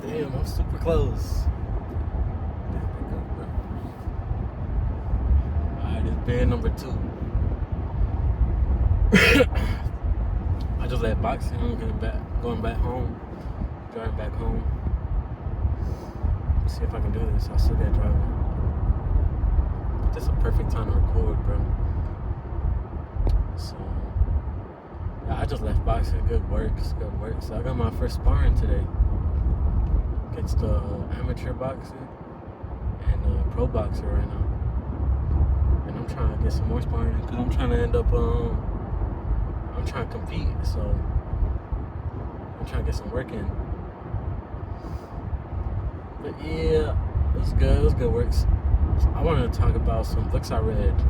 Damn, I'm super close. Alright, it's band number 2. I just left boxing. I'm going back home. Driving back home. See if I can do this. I still got driving. This is a perfect time to record, bro. So, yeah, I just left boxing. Good work. So I got my first sparring today against amateur boxing and pro boxer right now. And I'm trying to get some more sparring because I'm trying to end up, I'm trying to compete. So I'm trying to get some work in. But yeah, it was good. It was good work. I wanted to talk about some books I read.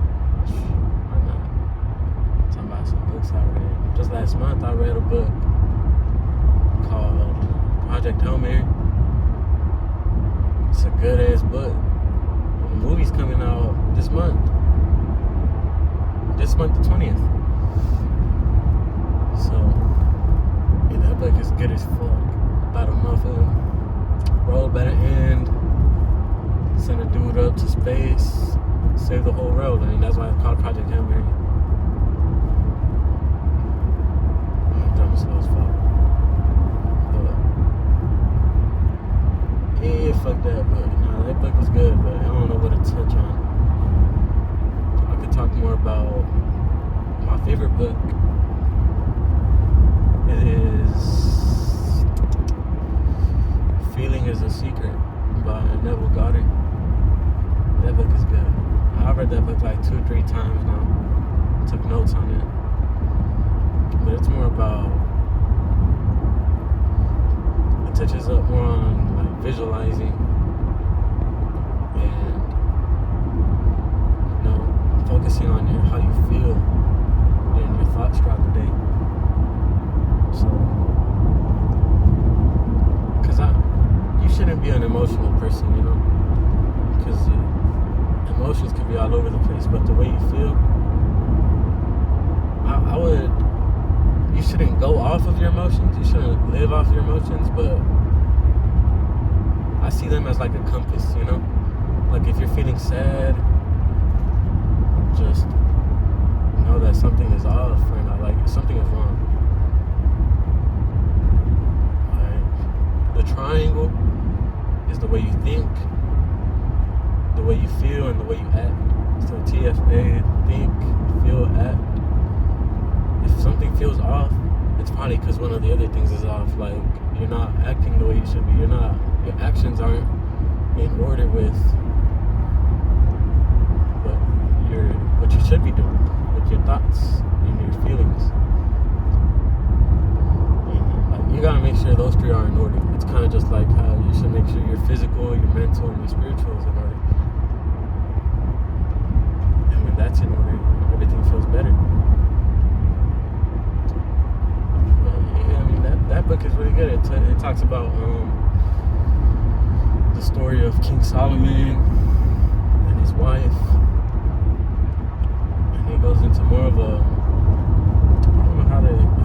Why not? Talk about some books I read. Just last month, I read a book called Project Hail Mary. It's a good ass book. The movie's coming out this month. This month, the 20th. So, yeah, that book is good as fuck. About a motherfucker. World better end. Send a dude up to space. Save the whole world. I mean, that's why it's called Project Hail Mary. I'm driving slow as fuck. But yeah, fuck that book. Nah, that book was good, but I don't know what to touch on. I could talk more about my favorite book. It is Feeling is a Secret by Neville Goddard. That book is good. I've read that book like 2 or 3 times now. Took notes on it. But it's more about, it touches up more on like visualizing and, you know, focusing on how you feel and your thoughts throughout the day. So, because you shouldn't be an emotional person, you know, because emotions can be all over the place, but the way you feel, you shouldn't go off of your emotions, you shouldn't live off your emotions, but I see them as like a compass, you know, like if you're feeling sad, just know that something is off, or not, like something is wrong. The triangle is the way you think, the way you feel, and the way you act. So TFA, think, feel, act. If something feels off, it's probably because one of the other things is off. Like, you're not acting the way you should be. Your actions aren't in order with what you should be doing, with your thoughts and your feelings. You gotta make sure those 3 are in order. It's kind of just like how you should make sure your physical, your mental, and your spiritual is in order. And when that's in order, everything feels better. But yeah, I mean, that book is really good. It talks about the story of King Solomon and his wife. And it goes into more of a,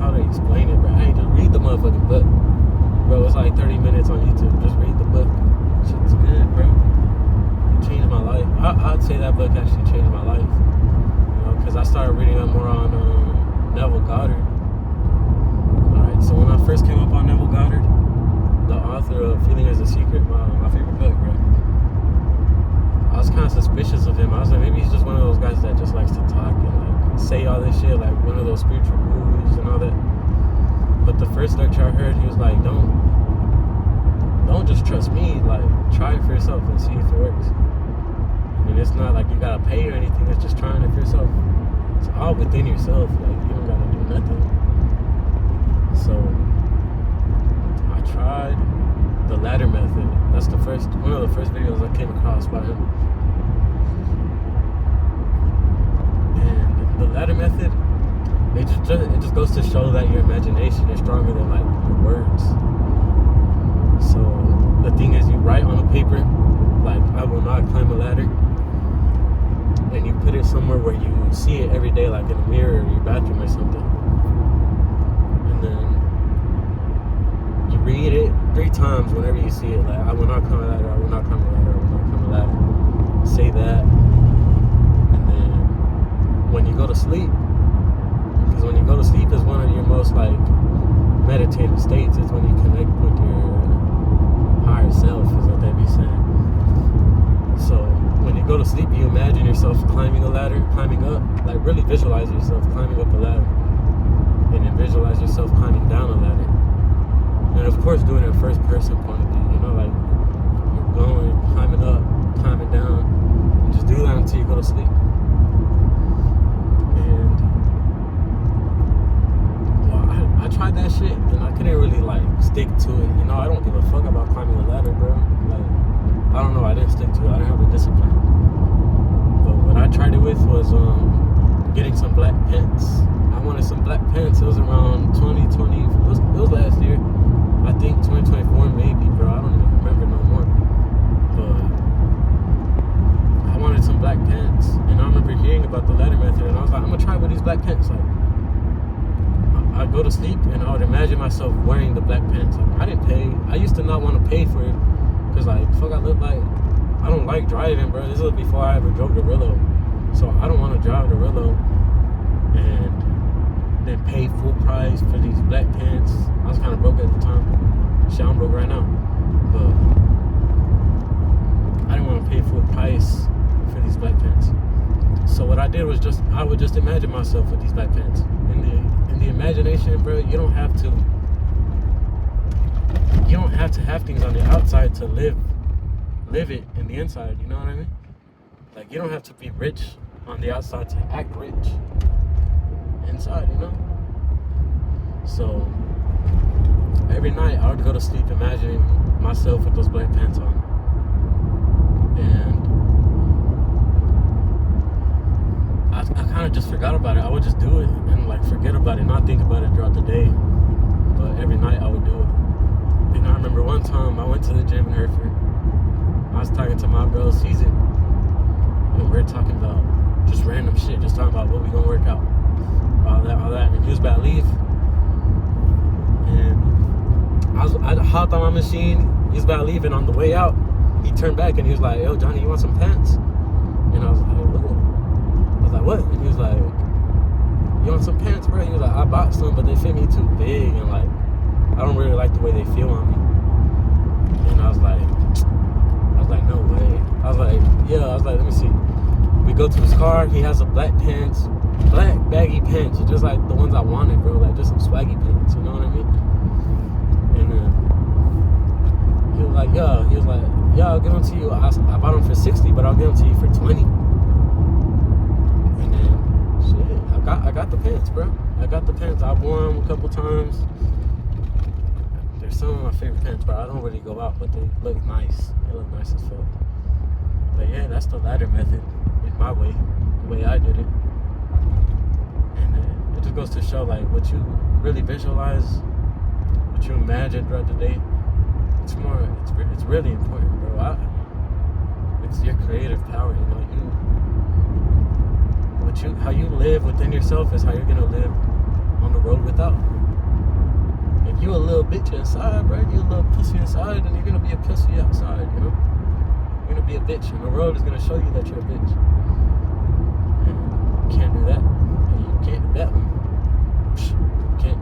how to explain it, bro. Hey, just read the motherfucking book, bro. It's like 30 minutes on YouTube. Just read the book. Shit's good, bro. It changed my life. I'd say that book actually changed my life, you know, because I started reading up more on Neville Goddard. Alright, so when I first came up on Neville Goddard, the author of Feeling is a Secret, my favorite book, bro, I was kind of suspicious of him. I was like, maybe he's just one of those guys that just likes to talk and like say all this shit, like one of those spiritual gurus and all that. But the first lecture I heard, he was like, don't just trust me, like try it for yourself and see if it works. I mean, it's not like you gotta pay or anything, it's just trying it for yourself. It's all within yourself, like you don't gotta do nothing. So I tried the ladder method. That's one of the first videos I came across by him. And the ladder method, it just goes to show that your imagination is stronger than like your words. So the thing is, you write on a paper like, I will not climb a ladder, and you put it somewhere where you see it every day, like in a mirror or your bathroom or something. And then you read it 3 times whenever you see it. Like, I will not climb a ladder, I will not climb a ladder, I will not climb a ladder. Say that. And then when you go to sleep, because when you go to sleep is one of your most like meditative states. It's when you connect with your higher self, is what they be saying. So when you go to sleep, you imagine yourself climbing a ladder, climbing up, like really visualize yourself climbing up a ladder, and then visualize yourself climbing down a ladder. And of course, doing it in first person point of view, you know, like you're going, climbing up, climbing down, and just do that until you go to sleep. And well, I tried that shit, and I couldn't really like stick to it. You know, I don't give a fuck about climbing a ladder, bro. Like, I don't know, I didn't stick to it. I didn't have the discipline. But what I tried it with was getting some black pants. I wanted some black pants. It was around 2020. It was last year. I think 2024 maybe, bro. I don't even remember no more. But I wanted some black pants. And I remember hearing about the ladder method. And I was like, I'm going to try with these black pants. Like, I'd go to sleep and I would imagine myself wearing the black pants. Like, I didn't pay. I used to not want to pay for it. Because, like, fuck, I look like, I don't like driving, bro. This was before I ever drove to Rillo. So I don't want to drive to Rillo and then pay full price for these black pants. I was kind of broke at the time. Shit, I'm broke right now. But I didn't want to pay full price for these black pants. So what I did was I would just imagine myself with these black pants. In the imagination, bro, you don't have to have things on the outside to live it in the inside, you know what I mean? Like, you don't have to be rich on the outside to act rich inside, you know? So every night I would go to sleep imagining myself with those black pants on. And I kind of just forgot about it. I would just do it and like forget about it, not think about it throughout the day. But every night I would do it. And I remember one time I went to the gym in Hereford. I was talking to my bro, Season, and we were talking about just random shit, just talking about what we gonna work out, all that. And he was about to leave, and I hopped on my machine. He was about to leave, and on the way out, he turned back and he was like, "Yo, Johnny, you want some pants?" And I was like, "What?" I was like, "What?" And he was like, "You want some pants, bro?" He was like, "I bought some, but they fit me too big, and like, I don't really like the way they feel on me." And I was like, no way. I was like, let me see. We go to his car. He has a black baggy pants, just like the ones I wanted, bro. Like just some swaggy pants, you know what I mean? And he was like, yeah, I'll give them to you. I bought them for 60, but I'll give them to you for 20. And then, shit, I got the pants, bro. I got the pants. I wore them a couple times. Some of my favorite pants, but I don't really go out, but they look nice. They look nice as fuck. But yeah, that's the ladder method in my way, the way I did it. And it just goes to show like what you really visualize, what you imagine throughout the day. It's really important, bro. It's your creative power, you know. How you live within yourself is how you're gonna live on the road without. If you a little bitch inside, bro, you a little pussy inside, then you're gonna be a pussy outside, you know? You're gonna be a bitch, and the world is gonna show you that you're a bitch. And you can't do that. And you can't do that one. You can't.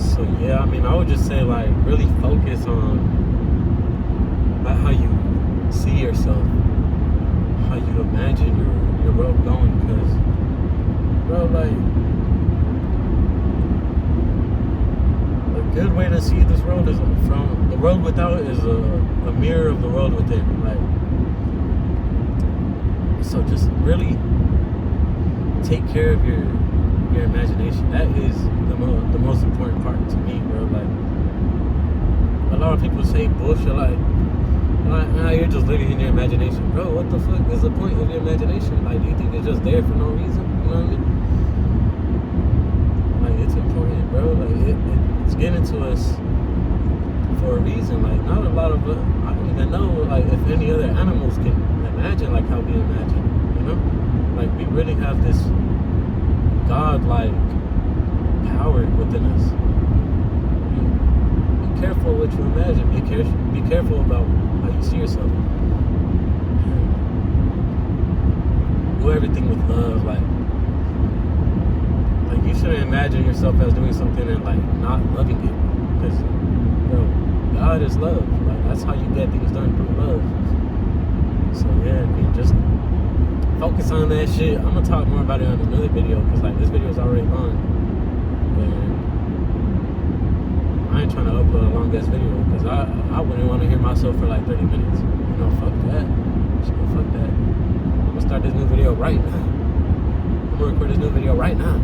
So yeah, I mean, I would just say like really focus on how you see yourself, how you imagine your world going, because, bro, like, good way to see this world is from the world without is a mirror of the world within. Like, so just really take care of your imagination. That is the most important part to me, bro. Like, a lot of people say bullshit like, nah, you're just living in your imagination, bro. What the fuck is the point of your imagination? Like, do you think it's just there for no reason? You know what I mean? Like, it's important, bro. Like, it's getting to us for a reason. Like, not a lot of us, I don't even know, like, if any other animals can imagine like how we imagine, you know? Like, we really have this God-like power within us. Be careful what you imagine. Be careful about how you see yourself. Do everything with love. Like you shouldn't imagine yourself as doing something and like not loving it, because bro, God is love. Like that's how you get things done, through love. So yeah, I mean, just focus on that shit. I'm gonna talk more about it on another video, because like this video is already long, and I ain't trying to upload a long ass video, because I wouldn't want to hear myself for like 30 minutes. You know, fuck that. Fuck that. I'm gonna start this new video right now. I'm gonna record this new video right now.